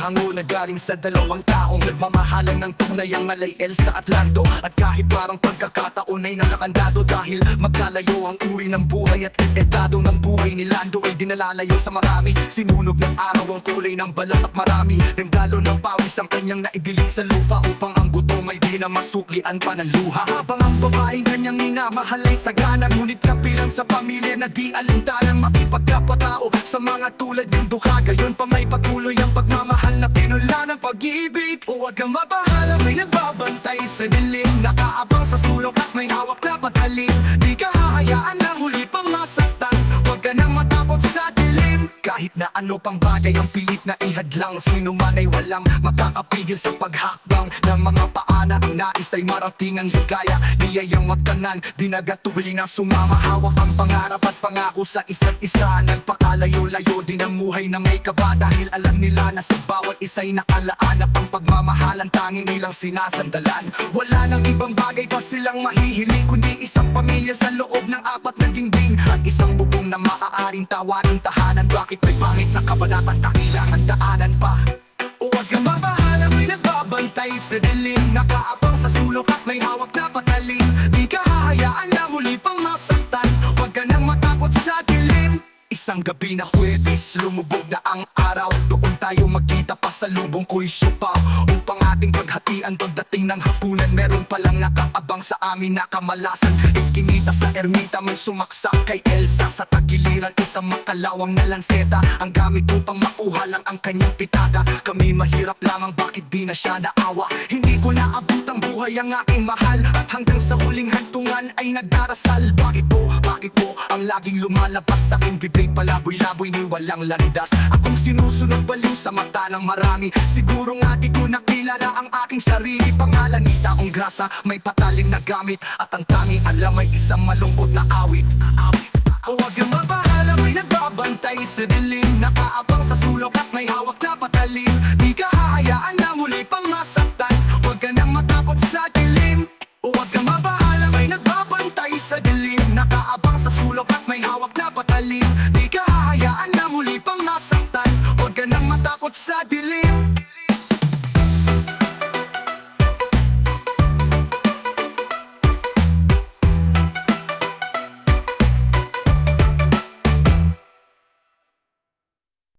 hango na galing sa dalawang taong nagmamahalan ng tunay ang alay Elsa at Lando. At kahit parang pagkakataon ay nakakandado, dahil magkalayo ang uri ng buhay at edado ng buhay ni Lando ay dinalalayo sa marami. Sinunog ng araw ang kulay ng balat at marami nagdalo ng pawis ang kanyang naigiling sa lupa, upang ang gutom ay di na masuklian pa ng luha. Habang ang babaeng kanyang minamahal ay sagana, ngunit kapilang sa pamilya na di alintanang makipagkapatao sa mga tulad ng duha. Gayon pa may patuloy ang pagmamahal na pinula ng pag-ibig. Huwag kang mabahala, may nagbabantay sa dilim, nakaabang sa sulok at may hawak na patalim. Di ka hahayaan na huli pang masaktan, huwag ka nang matakot sa dilim. Kahit na ano pang bagay ang pilit na ihadlang, sino man ay walang makakapigil sa paghakbang ng mga paana. Ang nais ay marating ang ligaya, niyayang magtanan, dinagatubli na sumama. Hawak ang pangarap at pangako sa isa't isa, nagpakalayo-layo din ang muhay na may kaba, dahil alam nila na sa bawat isa'y nakalaan at ang pagmamahalan tanging nilang sinasandalan. Wala nang ibang bagay pa silang mahihiling, kundi isang pamilya sa loob ng apat na dingding, at isang bubong na maaaring tawaning tahanan. Bakit may pangit na kabanatang kailangan daanan pa? Huwag kang mabahala, may nagbabantay sa dilim, nakaabang sa sulok at may hawak na patalim. Di ka hahayaan na muli pang masaktan, huwag ka nang matakot sa dilim. Isang gabi na Huwebes, lumubog na ang araw, doon tayo magkita pa sa lubong ko'y siopaw, upang ating paghatian pagdating ng hapunan. Meron palang nakaabang sa amin na kamalasan, eskinita sa ermita, may sumaksak kay Elsa. Sa tagiliran isang makalawang na lanseta, ang gamit upang makuha lang ang kanyang pitaka. Kami mahirap lamang, bakit di na siya naawa? Hindi ko naabot ang buhay ang aking mahal, at hanggang sa huling hantungan ay nagdarasal. Bakit po ang laging lumalabas sa aking bibig? Palaboy-laboy ni walang landas, akong sinusunod baliw sa mata ng marami. Siguro nga di ko nakilala ang aking sarili. Pangalan ni Taong Grasa, may patalim na gamit, at ang tanging alam ay isang malungkot na awit. Huwag kang mabahala, may nagbabantay sa dilim, nakaabang sa sulok at may hawak na patalim. Di ka hahayaan na muli pang masaktan, huwag ka nang matakot sa dilim. Huwag kang mabahala, may nagbabantay sa dilim, nakaabang sa sulok at may hawak na patalim. Di ka hahayaan na muli pang masaktan, huwag ka nang matakot sa dilim.